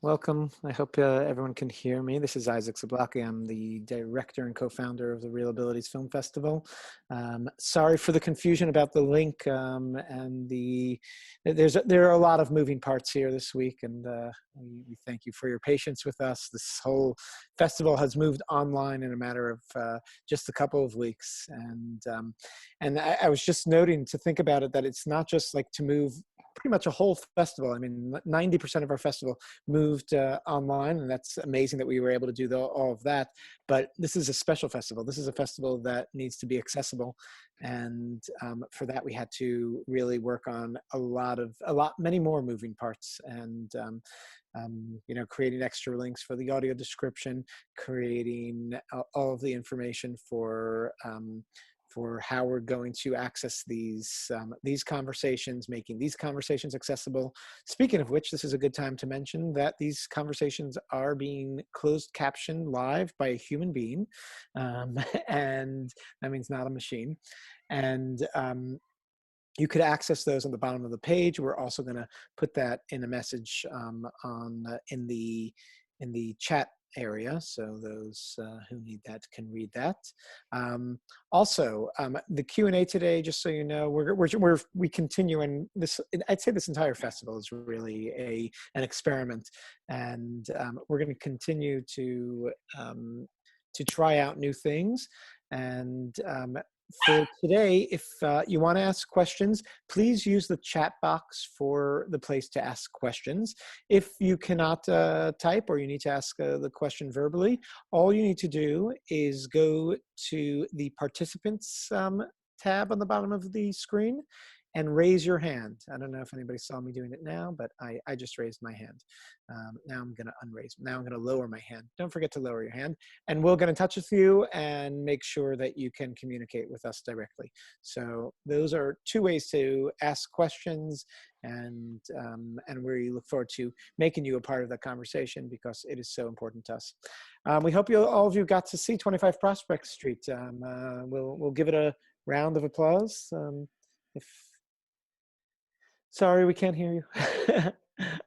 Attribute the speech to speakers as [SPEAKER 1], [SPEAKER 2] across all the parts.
[SPEAKER 1] Welcome. I hope everyone can hear me. This is Isaac Zablocki. I'm the director and co-founder of the ReelAbilities Film Festival. Sorry for the confusion about the link and there are a lot of moving parts here this week, and we thank you for your patience with us. This whole festival has moved online in a matter of just a couple of weeks, and I was just noting to think about it that it's not just like to move pretty much a whole festival. I mean, 90% of our festival moved online, and that's amazing that we were able to do all of that. But this is a special festival. This is a festival that needs to be accessible, and for that we had to really work on many more moving parts, and creating extra links for the audio description, creating all of the information for how we're going to access these conversations, making these conversations accessible. Speaking of which, this is a good time to mention that these conversations are being closed captioned live by a human being, and that means not a machine. And you could access those on the bottom of the page. We're also going to put that in a message in the chat area, so those who need that can read that. The Q&A today, just so you know, we continue, and I'd say this entire festival is really an experiment, and we're going to continue to try out new things. And for today, if you want to ask questions, please use the chat box for the place to ask questions. If you cannot type, or you need to ask the question verbally, all you need to do is go to the participants tab on the bottom of the screen and raise your hand. I don't know if anybody saw me doing it now, but I just raised my hand. Now I'm going to unraise. Now I'm going to lower my hand. Don't forget to lower your hand, and we'll get in touch with you and make sure that you can communicate with us directly. So those are two ways to ask questions, and we look forward to making you a part of that conversation because it is so important to us. We hope all of you got to see 25 Prospect Street. We'll give it a round of applause. Sorry, we can't hear you.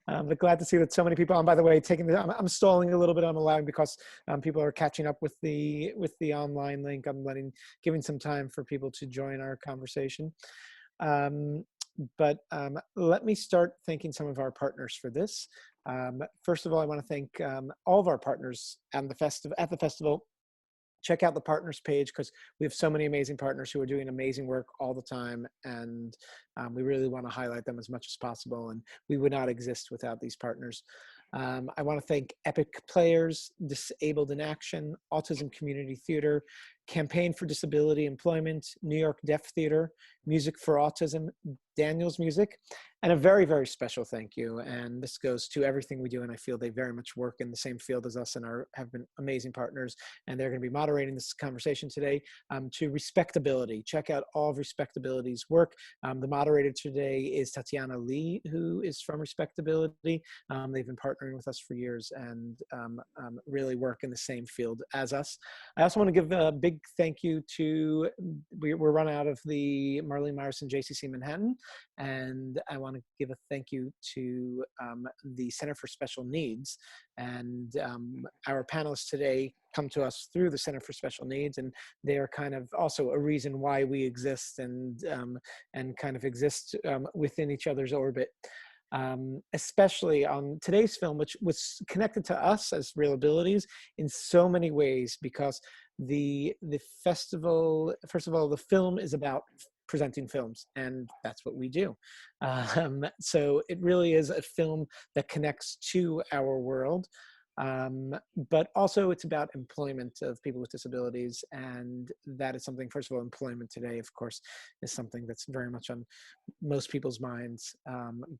[SPEAKER 1] But glad to see that so many people. And by the way, I'm stalling a little bit. I'm allowing because people are catching up with the online link. I'm giving some time for people to join our conversation. But let me start thanking some of our partners for this. First of all, I want to thank all of our partners at the festival. Check out the partners page because we have so many amazing partners who are doing amazing work all the time, and we really want to highlight them as much as possible, and we would not exist without these partners. I want to thank Epic Players, Disabled in Action, Autism Community Theater, Campaign for Disability Employment, New York Deaf Theater, Music for Autism, Daniel's Music, and a very, very special thank you. And this goes to everything we do, and I feel they very much work in the same field as us and have been amazing partners, and they're going to be moderating this conversation today. To Respectability. Check out all of Respectability's work. The moderator today is Tatyana Lee, who is from Respectability. They've been partnering with us for years and really work in the same field as us. I also want to give a big thank you to, we're run out of the Marlene Myerson JCC Manhattan, and I want to give a thank you to the Center for Special Needs. And our panelists today come to us through the Center for Special Needs, and they are kind of also a reason why we exist and kind of exist within each other's orbit. Especially on today's film, which was connected to us as ReelAbilities in so many ways, because the festival, first of all, the film is about presenting films, and that's what we do. So it really is a film that connects to our world. But also it's about employment of people with disabilities, and that is something, first of all, employment today, of course, is something that's very much on most people's minds,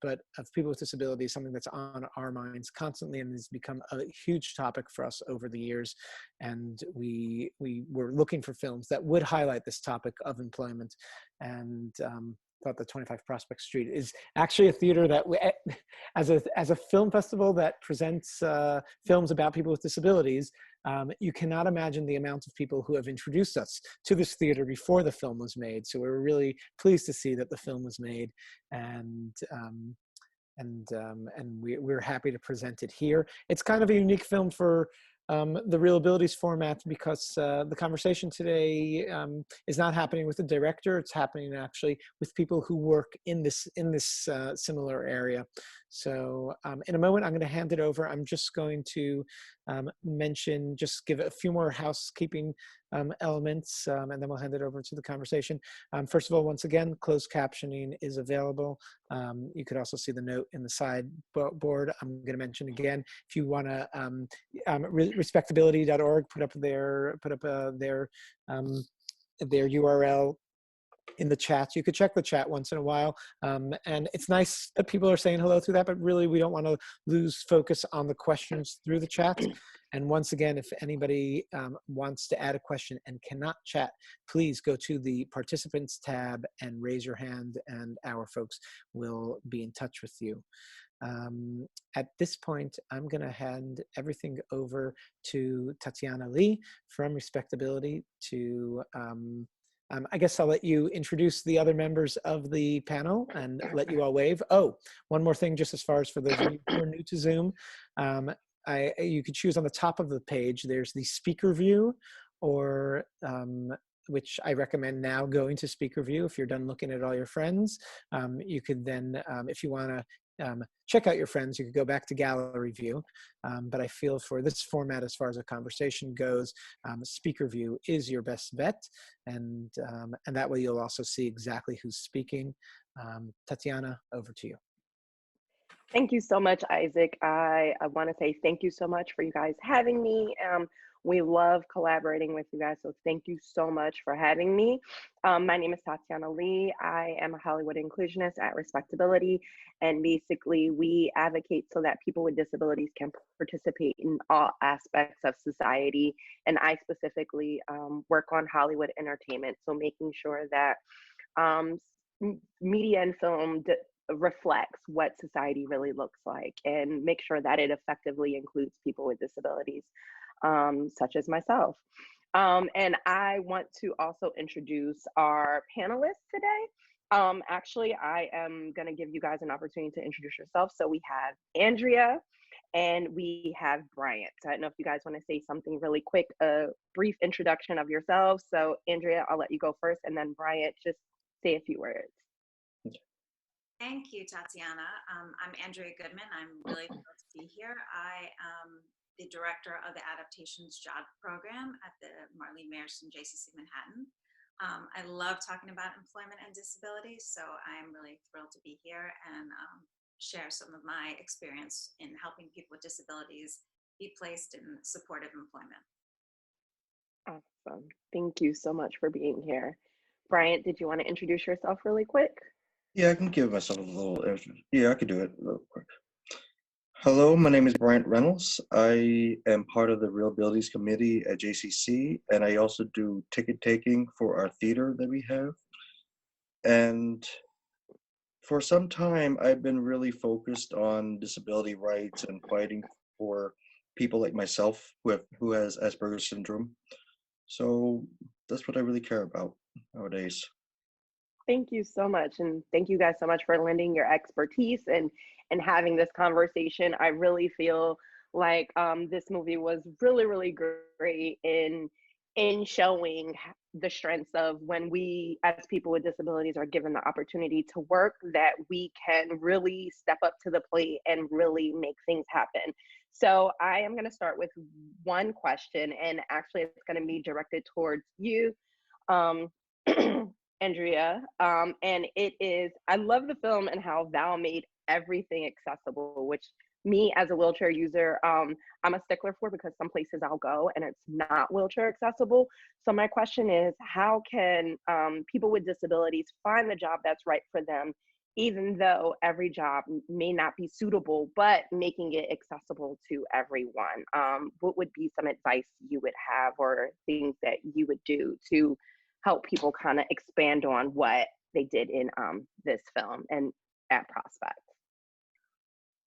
[SPEAKER 1] but of people with disabilities, something that's on our minds constantly and has become a huge topic for us over the years. And we were looking for films that would highlight this topic of employment, and thought the 25 Prospect Street is actually a theater that, as a film festival that presents films about people with disabilities, you cannot imagine the amount of people who have introduced us to this theater before the film was made. So we were really pleased to see that the film was made, and we're happy to present it here. It's kind of a unique film for the ReelAbilities format because the conversation today is not happening with the director. It's happening actually with people who work in this similar area. So in a moment, I'm going to hand it over. I'm just going to give a few more housekeeping elements, and then we'll hand it over to the conversation. First of all, once again, closed captioning is available. You could also see the note in the sideboard. I'm going to mention again, if you want to, respectability.org put up their URL in the chat. You could check the chat once in a while. And it's nice that people are saying hello through that, but really we don't want to lose focus on the questions through the chat. And once again, if anybody wants to add a question and cannot chat, please go to the participants tab and raise your hand, and our folks will be in touch with you. At this point, I'm going to hand everything over to Tatyana Lee from Respectability to I guess I'll let you introduce the other members of the panel and let you all wave. Oh, one more thing, just as far as for those of you who are new to Zoom, you could choose on the top of the page, there's the speaker view, or which I recommend now going to speaker view if you're done looking at all your friends. You could then, if you want to check out your friends, you could go back to gallery view. But I feel for this format, as far as a conversation goes, speaker view is your best bet. And that way you'll also see exactly who's speaking. Tatyana, over to you.
[SPEAKER 2] Thank you so much, Isaac. I want to say thank you so much for you guys having me. We love collaborating with you guys, so thank you so much for having me. My name is Tatyana Lee. I am a Hollywood inclusionist at Respectability, and basically we advocate so that people with disabilities can participate in all aspects of society, and I specifically work on Hollywood entertainment, so making sure that media and film reflects what society really looks like, and make sure that it effectively includes people with disabilities, such as myself. And I want to also introduce our panelists today. Actually, I am going to give you guys an opportunity to introduce yourself. So we have Andrea and we have Bryant. I don't know if you guys want to say something really quick, a brief introduction of yourselves. So Andrea, I'll let you go first, and then Bryant, just say a few words.
[SPEAKER 3] Thank you, Tatiana. I'm Andrea Goodman. I'm really thrilled to be here. I am the director of the Adaptations Job Program at the Marlene Mayerson JCC Manhattan. I love talking about employment and disability, so I am really thrilled to be here and share some of my experience in helping people with disabilities be placed in supportive employment.
[SPEAKER 2] Awesome. Thank you so much for being here. Bryant, did you want to introduce yourself really quick?
[SPEAKER 4] Yeah, I can give myself a little, yeah, I could do it real quick. Hello, my name is Bryant Reynolds. I am part of the ReelAbilities committee at JCC, and I also do ticket taking for our theater that we have. And for some time, I've been really focused on disability rights and fighting for people like myself who has Asperger's syndrome. So that's what I really care about nowadays.
[SPEAKER 2] Thank you so much. And thank you guys so much for lending your expertise and having this conversation. I really feel like this movie was really, really great in showing the strengths of when we as people with disabilities are given the opportunity to work, that we can really step up to the plate and really make things happen. So I am going to start with one question, and actually it's going to be directed towards you, Andrea, and it is, I love the film and how Val made everything accessible, which me as a wheelchair user, I'm a stickler for, because some places I'll go and it's not wheelchair accessible. So my question is, how can people with disabilities find the job that's right for them, even though every job may not be suitable, but making it accessible to everyone? What would be some advice you would have, or things that you would do to help people kind of expand on what they did in this film and at Prospect?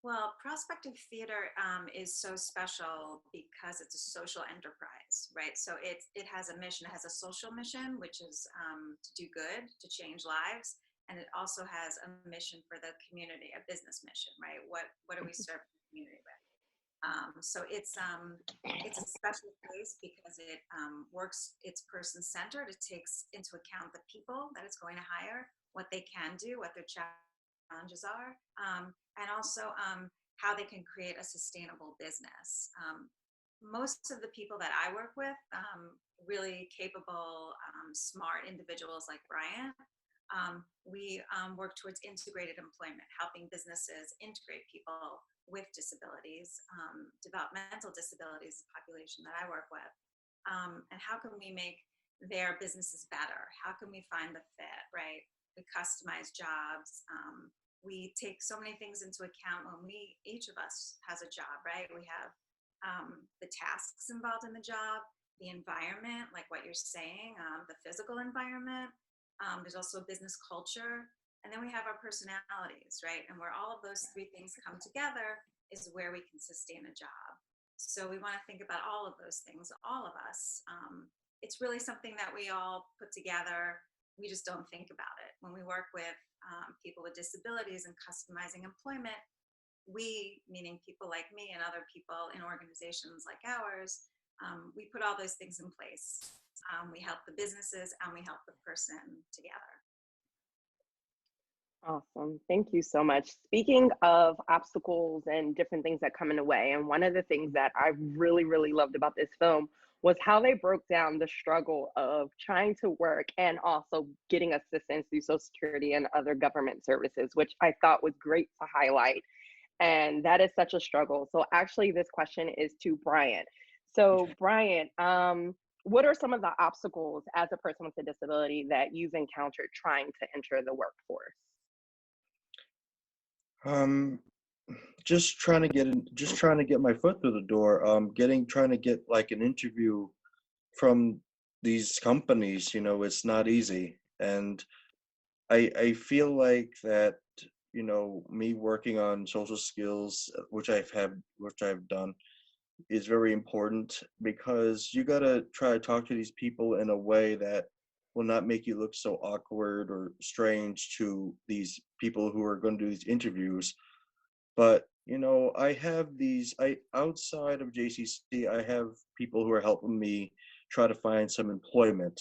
[SPEAKER 3] Well, Prospective Theater is so special because it's a social enterprise, right? So it has a mission, it has a social mission, which is to do good, to change lives. and it also has a mission for the community, a business mission, right? What do we serve the community with? So it's a special place because it it's person-centered. It takes into account the people that it's going to hire, what they can do, what their challenges are, and also how they can create a sustainable business. Most of the people that I work with, really capable, smart individuals like Bryant, we work towards integrated employment, helping businesses integrate people with disabilities, developmental disabilities population that I work with. And how can we make their businesses better? How can we find the fit, right? We customize jobs. We take so many things into account when each of us has a job, right? We have the tasks involved in the job, the environment, like what you're saying, the physical environment. There's also business culture. And then we have our personalities, right? And where all of those three things come together is where we can sustain a job. So we want to think about all of those things, all of us. It's really something that we all put together. We just don't think about it. When we work with people with disabilities and customizing employment, we, meaning people like me and other people in organizations like ours, we put all those things in place. We help the businesses and we help the person together.
[SPEAKER 2] Awesome. Thank you so much. Speaking of obstacles and different things that come in the way, and one of the things that I really, really loved about this film was how they broke down the struggle of trying to work and also getting assistance through Social Security and other government services, which I thought was great to highlight. And that is such a struggle. So actually, this question is to Bryant. So Bryant, what are some of the obstacles as a person with a disability that you've encountered trying to enter the workforce?
[SPEAKER 4] Just trying to get my foot through the door. Trying to get like an interview from these companies. You know, it's not easy, and I feel like that. You know, me working on social skills, which I've done, is very important because you gotta try to talk to these people in a way that will not make you look so awkward or strange to these people who are going to do these interviews. But you know, outside of JCC, I have people who are helping me try to find some employment,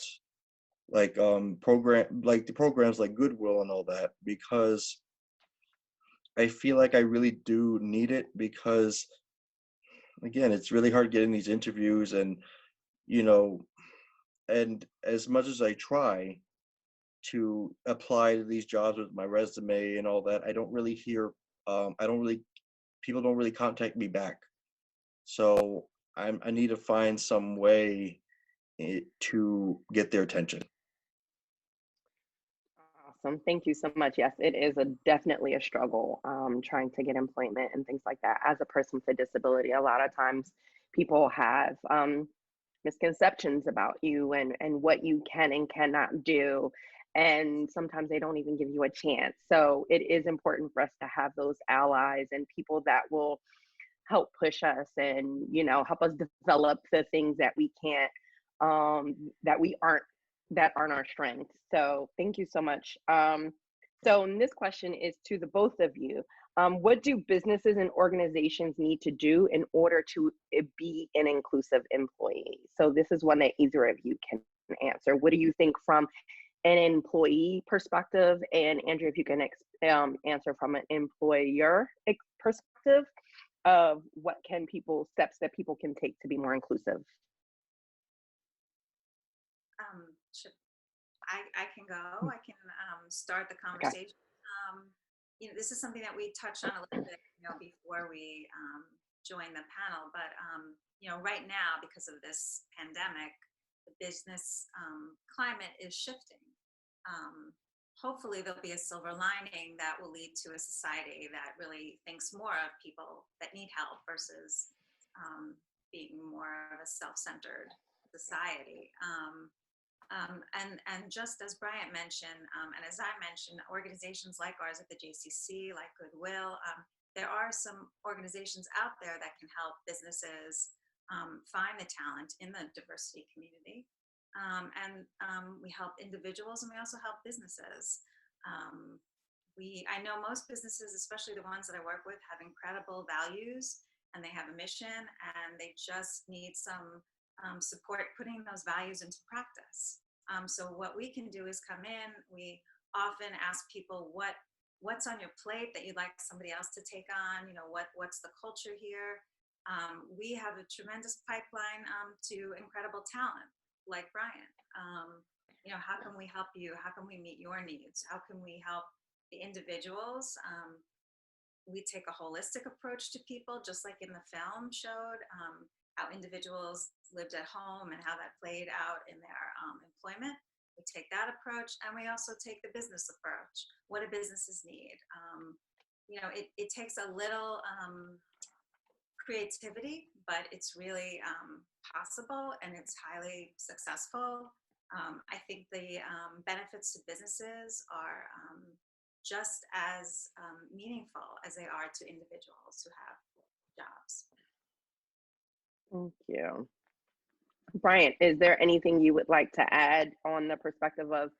[SPEAKER 4] like the programs like Goodwill and all that, because I feel like I really do need it, because again, it's really hard getting these interviews, and you know, and as much as I try to apply to these jobs with my resume and all that, I don't really hear people don't really contact me back. So I need to find some way to get their attention.
[SPEAKER 2] Awesome. Thank you so much. Yes, it is definitely a struggle trying to get employment and things like that. As a person with a disability, a lot of times people have misconceptions about you and what you can and cannot do. And sometimes they don't even give you a chance. So it is important for us to have those allies and people that will help push us and, you know, help us develop the things that we can't, that aren't our strengths. So thank you so much. So this question is to the both of you. What do businesses and organizations need to do in order to be an inclusive employee? So this is one that either of you can answer. What do you think from an employee perspective? And Andrea, if you can answer from an employer perspective of what can steps that people can take to be more inclusive?
[SPEAKER 3] I can go. I can start the conversation. Okay. You know, this is something that we touched on a little bit, you know, before we joined the panel. But you know, right now, because of this pandemic, the business climate is shifting. Hopefully, there'll be a silver lining that will lead to a society that really thinks more of people that need help versus being more of a self-centered society. And just as Bryant mentioned, and as I mentioned, organizations like ours at the JCC, like Goodwill, there are some organizations out there that can help businesses find the talent in the diversity community. And we help individuals and we also help businesses. I know most businesses, especially the ones that I work with, have incredible values and they have a mission, and they just need some support putting those values into practice. So what we can do is come in. We often ask people what's on your plate that you'd like somebody else to take on. What's the culture here? We have a tremendous pipeline to incredible talent like Bryant. How can we help you? How can we meet your needs? How can we help the individuals? We take a holistic approach to people, just like in the film showed how individuals lived at home and how that played out in their employment. We take that approach, and we also take the business approach. What do businesses need? It takes a little creativity, but it's really possible, and it's highly successful. I think the benefits to businesses are just as meaningful as they are to individuals who have jobs.
[SPEAKER 2] Thank you. Bryant, is there anything you would like to add on the perspective of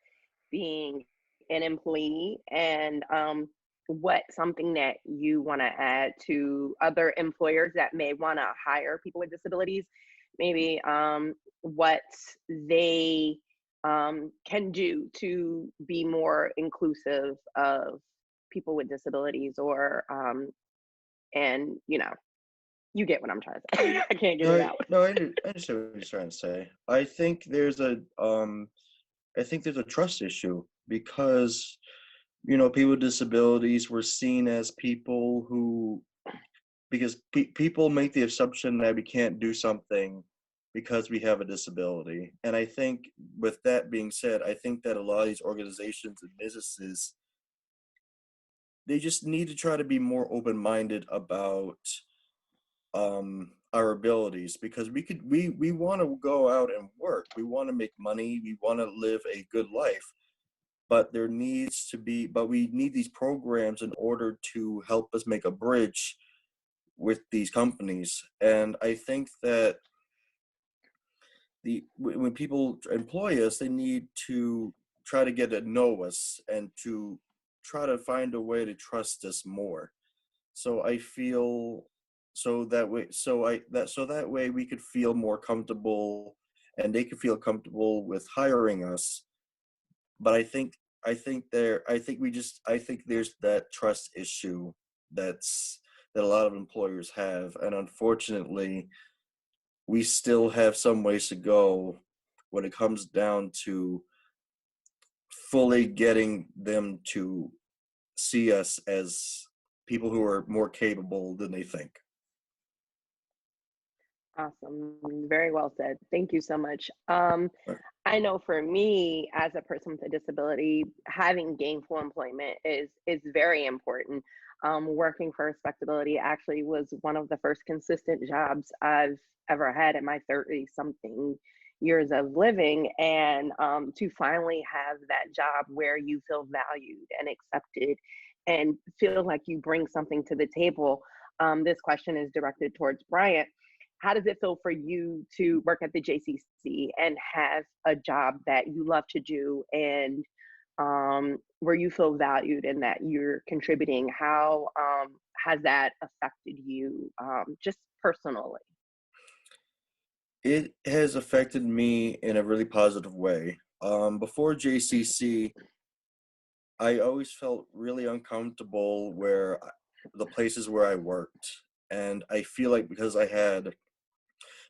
[SPEAKER 2] being an employee, and what's something that you want to add to other employers that may want to hire people with disabilities? Maybe what they can do to be more inclusive of people with disabilities, or and you get what I'm trying to say. I can't get it out.
[SPEAKER 4] No, I understand what you're trying to say. I think there's a trust issue, because people with disabilities were seen as people who, because people make the assumption that we can't do something because we have a disability. And I think, with that being said, I think that a lot of these organizations and businesses, they just need to try to be more open-minded about our abilities, because we want to go out and work, we want to make money, we want to live a good life, but we need these programs in order to help us make a bridge with these companies. And I think that when people employ us, they need to try to get to know us and to try to find a way to trust us more. So I feel that way we could feel more comfortable, and they could feel comfortable with hiring us. But I think there's that trust issue that a lot of employers have, and unfortunately, we still have some ways to go when it comes down to fully getting them to see us as people who are more capable than they think.
[SPEAKER 2] Awesome. Very well said. Thank you so much. I know for me, as a person with a disability, having gainful employment is very important. Working for Respectability actually was one of the first consistent jobs I've ever had in my 30-something years of living, and to finally have that job where you feel valued and accepted and feel like you bring something to the table. This question is directed towards Bryant. How does it feel for you to work at the JCC and have a job that you love to do, and where you feel valued and that you're contributing? How has that affected you just personally?
[SPEAKER 4] It has affected me in a really positive way. Before JCC, I always felt really uncomfortable the places where I worked. And I feel like, because I had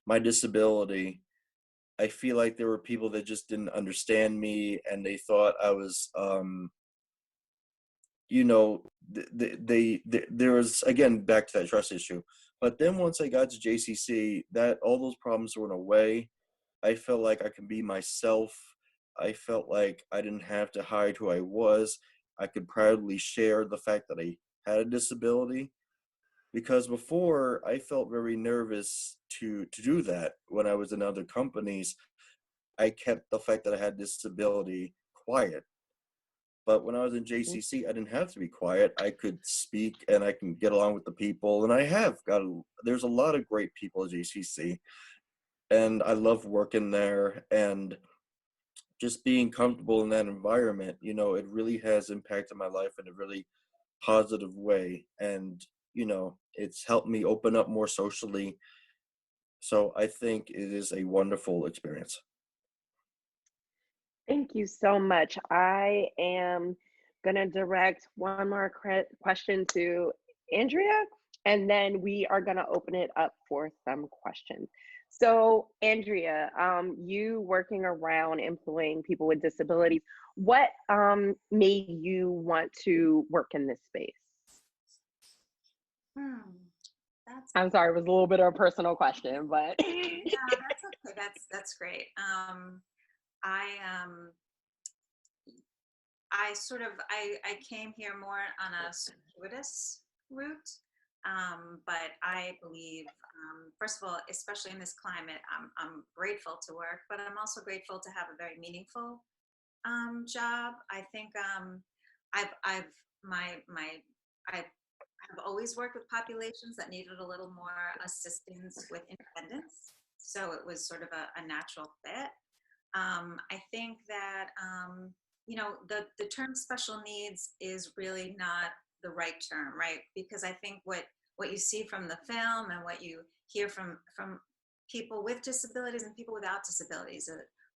[SPEAKER 4] my disability, I feel like there were people that just didn't understand me, and they thought I was, there was, again, back to that trust issue. But then once I got to JCC, all those problems went away. I felt like I could be myself. I felt like I didn't have to hide who I was. I could proudly share the fact that I had a disability. Because before, I felt very nervous to do that. When I was in other companies, I kept the fact that I had disability quiet. But when I was in JCC, I didn't have to be quiet. I could speak, and I can get along with the people. And there's a lot of great people at JCC, and I love working there. And just being comfortable in that environment, you know, it really has impacted my life in a really positive way. And, you know, it's helped me open up more socially. So I think it is a wonderful experience.
[SPEAKER 2] Thank you so much. I am going to direct one more question to Andrea, and then we are going to open it up for some questions. So, Andrea, you working around employing people with disabilities, what made you want to work in this space?
[SPEAKER 3] That's
[SPEAKER 2] I'm sorry, it was a little bit of a personal question, but
[SPEAKER 3] yeah, that's okay. That's great. I came here more on a circuitous route, but I believe, first of all, especially in this climate, I'm grateful to work, but I'm also grateful to have a very meaningful job. I think I've my I have always worked with populations that needed a little more assistance with independence, so it was sort of a natural fit. I think that you know, the term special needs is really not the right term, right? Because I think what you see from the film and what you hear from people with disabilities and people without disabilities,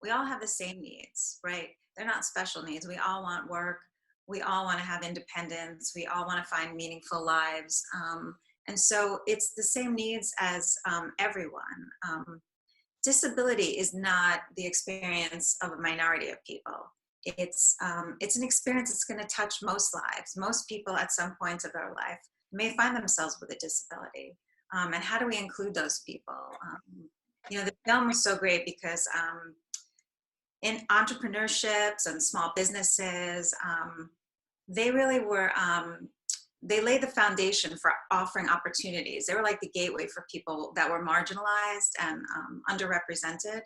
[SPEAKER 3] we all have the same needs, right? They're not special needs. We all want work. We all want to have independence. We all want to find meaningful lives. And so it's the same needs as everyone. Disability is not the experience of a minority of people. It's an experience that's going to touch most lives. Most people at some point of their life may find themselves with a disability. And how do we include those people? You know, the film was so great because in entrepreneurships and small businesses, they really were, they laid the foundation for offering opportunities. They were like the gateway for people that were marginalized and underrepresented,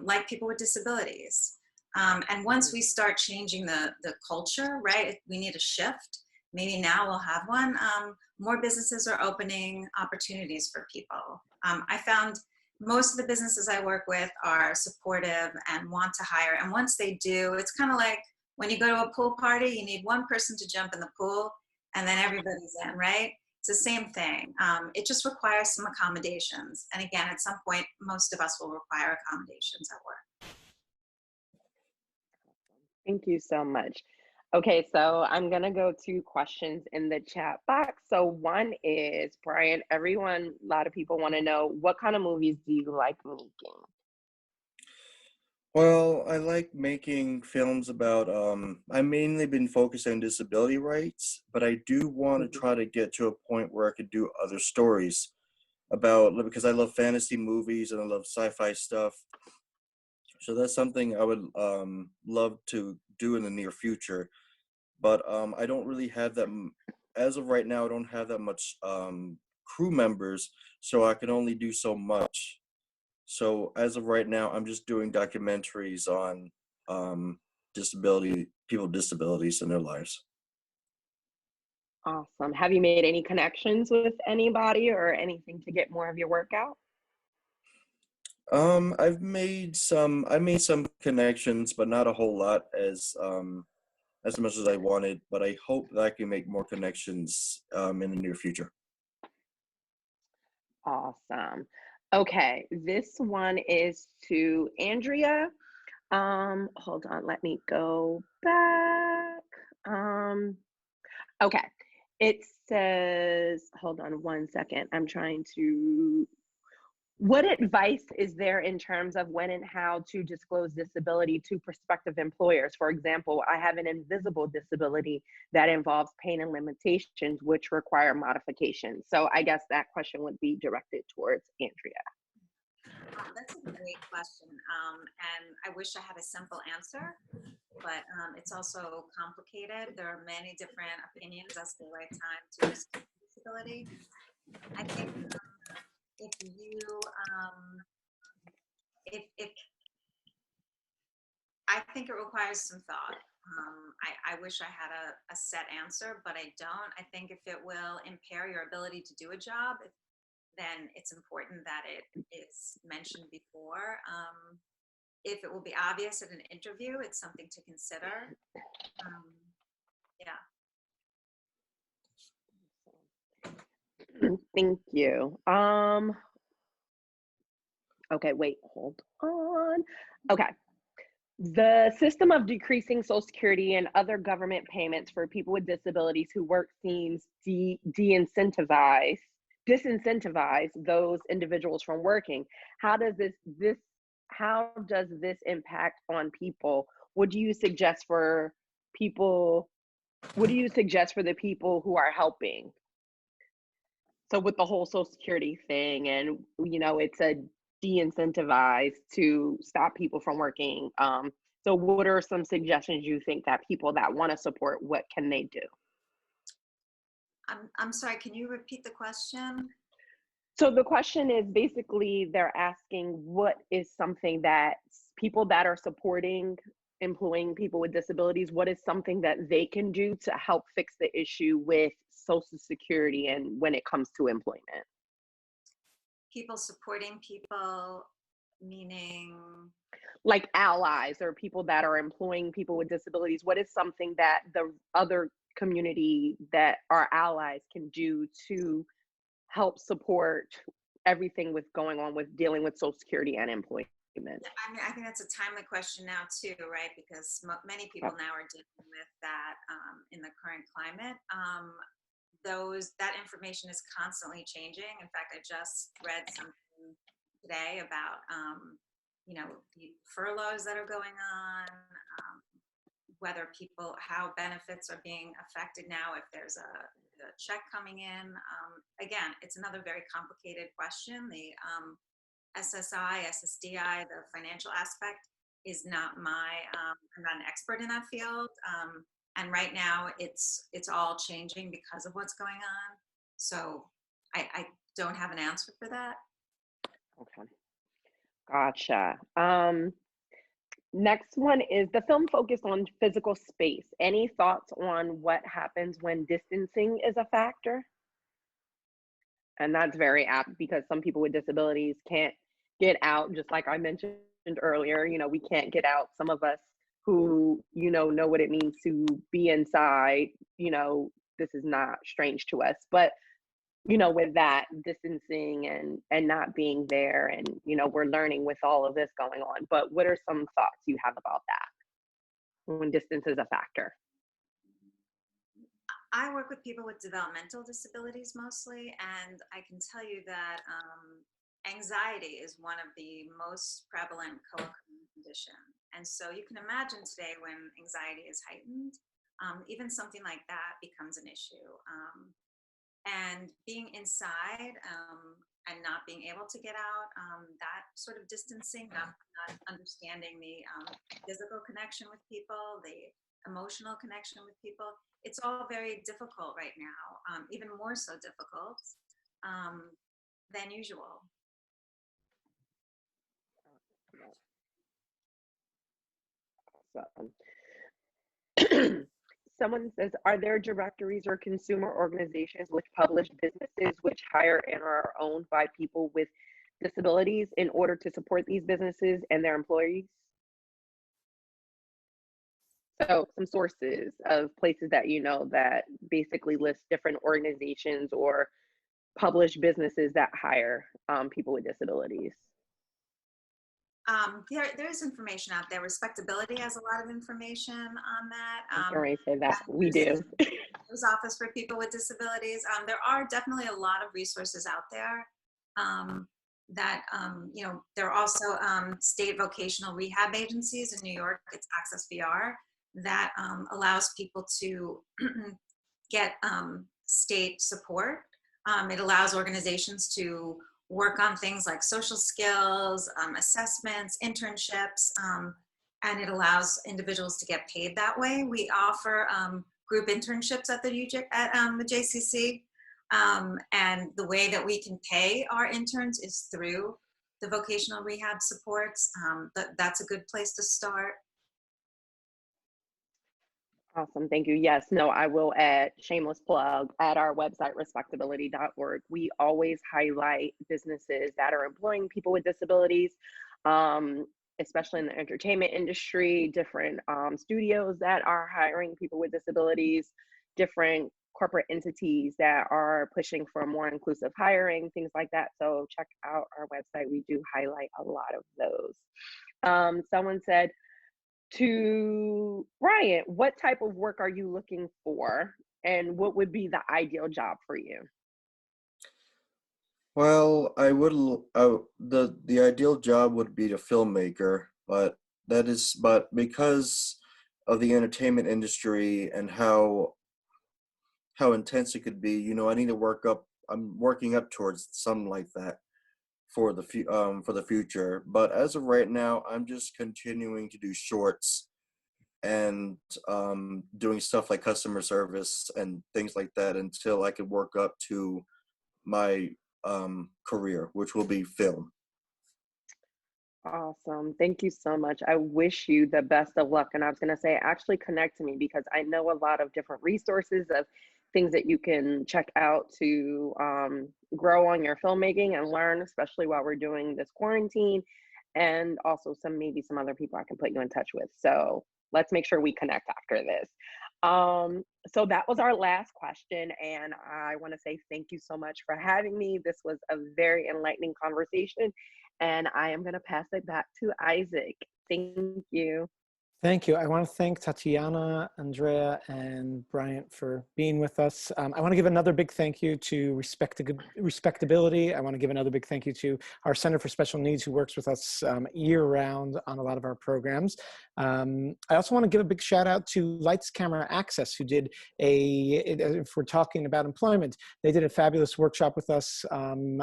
[SPEAKER 3] like people with disabilities. And once we start changing the culture, right, we need a shift. Maybe now we'll have one. More businesses are opening opportunities for people. I found most of the businesses I work with are supportive and want to hire. And once they do, it's kind of like when you go to a pool party, you need one person to jump in the pool and then everybody's in, right? It's the same thing. It just requires some accommodations. And again, at some point, most of us will require accommodations at work.
[SPEAKER 2] thank you so much. Okay, so I'm gonna go to questions in the chat box. So one is, Brian, a lot of people want to know, what kind of movies do you like making?
[SPEAKER 4] Well, I like making films about, I've mainly been focused on disability rights, but I do want to try to get to a point where I could do other stories about, because I love fantasy movies and I love sci-fi stuff. So that's something I would love to do in the near future. But I don't really have that, as of right now, I don't have that much crew members, so I can only do so much. So as of right now, I'm just doing documentaries on people with disabilities in their lives.
[SPEAKER 2] Awesome. Have you made any connections with anybody or anything to get more of your work out?
[SPEAKER 4] I made some connections, but not a whole lot as much as I wanted. But I hope that I can make more connections in the near future.
[SPEAKER 2] Awesome. Okay, this one is to Andrea. Hold on, let me go back. Okay, it says, hold on one second. What advice is there in terms of when and how to disclose disability to prospective employers? For example, I have an invisible disability that involves pain and limitations, which require modification. So I guess that question would be directed towards Andrea.
[SPEAKER 3] That's a great question. And I wish I had a simple answer, but it's also complicated. There are many different opinions as to the right time to disclose disability. I think if you, if I think it requires some thought. I wish I had a set answer, but I don't. I think if it will impair your ability to do a job, then it's important that it is mentioned before. if it will be obvious at an interview, it's something to consider. Yeah.
[SPEAKER 2] Thank you. Okay, wait, hold on. Okay. The system of decreasing Social Security and other government payments for people with disabilities who work seems disincentivize those individuals from working. How does this impact on people? What do you suggest for people? What do you suggest for the people who are helping? So with the whole Social Security thing, and it's a de-incentivize to stop people from working. So what are some suggestions you think that people that want to support, what can they do?
[SPEAKER 3] I'm sorry, can you repeat the question?
[SPEAKER 2] So the question is basically they're asking what is something that people that are supporting employing people with disabilities, what is something that they can do to help fix the issue with Social Security and when it comes to employment?
[SPEAKER 3] People supporting people, meaning?
[SPEAKER 2] Like allies or people that are employing people with disabilities. What is something that the other community that are allies can do to help support everything with going on with dealing with Social Security and employment?
[SPEAKER 3] I mean, I think that's a timely question now too, right? Because many people now are dealing with that in the current climate. That information is constantly changing. In fact, I just read something today about the furloughs that are going on, how benefits are being affected now if there's a check coming in. Again, it's another very complicated question. The SSI, SSDI, the financial aspect is not I'm not an expert in that field. And right now it's all changing because of what's going on. So I don't have an answer for that.
[SPEAKER 2] Okay. Gotcha. Next one is the film focused on physical space. Any thoughts on what happens when distancing is a factor? And that's very apt because some people with disabilities can't get out, just like I mentioned earlier. We can't get out. Some of us who, know what it means to be inside, this is not strange to us. But, with that distancing and not being there and, we're learning with all of this going on. But what are some thoughts you have about that when distance is a factor?
[SPEAKER 3] I work with people with developmental disabilities mostly, and I can tell you that anxiety is one of the most prevalent co-occurring conditions. And so you can imagine today when anxiety is heightened, even something like that becomes an issue. And being inside and not being able to get out, that sort of distancing, not understanding the physical connection with people, the emotional connection with people, it's all very difficult right now, even more so difficult than usual.
[SPEAKER 2] Someone says, are there directories or consumer organizations which publish businesses which hire and are owned by people with disabilities in order to support these businesses and their employees? So some sources of places that that basically list different organizations or publish businesses that hire people with disabilities.
[SPEAKER 3] There's information out there. Respectability has a lot of information on that.
[SPEAKER 2] I can already say that we do.
[SPEAKER 3] There's Office for People with Disabilities. There are definitely a lot of resources out there. There are also state vocational rehab agencies in New York. It's Access VR that allows people to get state support. It allows organizations to work on things like social skills, assessments, internships, and it allows individuals to get paid that way. We offer group internships at the JCC, and the way that we can pay our interns is through the vocational rehab supports. That's a good place to start.
[SPEAKER 2] Awesome, thank you. Yes, no, I will add, shameless plug, at our website, respectability.org. We always highlight businesses that are employing people with disabilities. especially in the entertainment industry, different studios that are hiring people with disabilities, different corporate entities that are pushing for more inclusive hiring, things like that. So check out our website. We do highlight a lot of those. Someone said to Bryant, what type of work are you looking for? And what would be the ideal job for you?
[SPEAKER 4] Well, the ideal job would be a filmmaker, but because of the entertainment industry and how intense it could be, I need to I'm working up towards something like that for for the future. But as of right now, I'm just continuing to do shorts and doing stuff like customer service and things like that until I can work up to my career, which will be film.
[SPEAKER 2] Awesome. Thank you so much. I wish you the best of luck. And I was going to say, actually connect to me because I know a lot of different resources of things that you can check out to grow on your filmmaking and learn, especially while we're doing this quarantine. And also maybe some other people I can put you in touch with. So let's make sure we connect after this. So that was our last question. And I want to say thank you so much for having me. This was a very enlightening conversation. And I am going to pass it back to Isaac. Thank you.
[SPEAKER 1] Thank you. I want to thank Tatyana, Andrea, and Bryant for being with us. I want to give another big thank you to Respectability. I want to give another big thank you to our Center for Special Needs who works with us year-round on a lot of our programs. I also want to give a big shout out to Lights Camera Access who did if we're talking about employment, they did a fabulous workshop with us on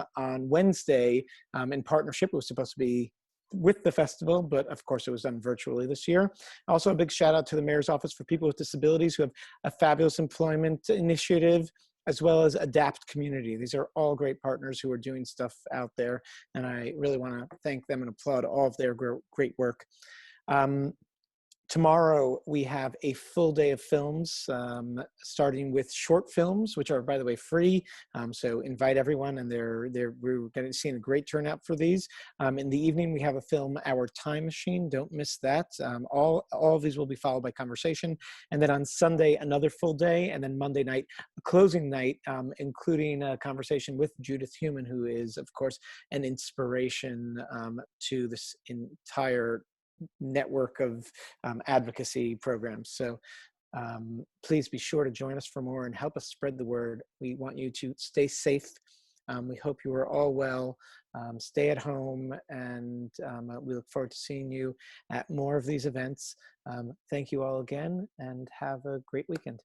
[SPEAKER 1] Wednesday in partnership. It was supposed to be with the festival, but of course it was done virtually this year. Also a big shout out to the Mayor's Office for People with Disabilities who have a fabulous employment initiative, as well as Adapt Community. These are all great partners who are doing stuff out there, and I really want to thank them and applaud all of their great work. Tomorrow we have a full day of films, starting with short films, which are, by the way, free. So invite everyone, and we're going to see a great turnout for these. In the evening, we have a film, Our Time Machine. Don't miss that. All of these will be followed by conversation. And then on Sunday, another full day. And then Monday night, a closing night, including a conversation with Judith Heumann, who is, of course, an inspiration to this entire network of advocacy programs. So please be sure to join us for more and help us spread the word. We want you to stay safe. We hope you are all well. Stay at home, and we look forward to seeing you at more of these events. Thank you all again, and have a great weekend.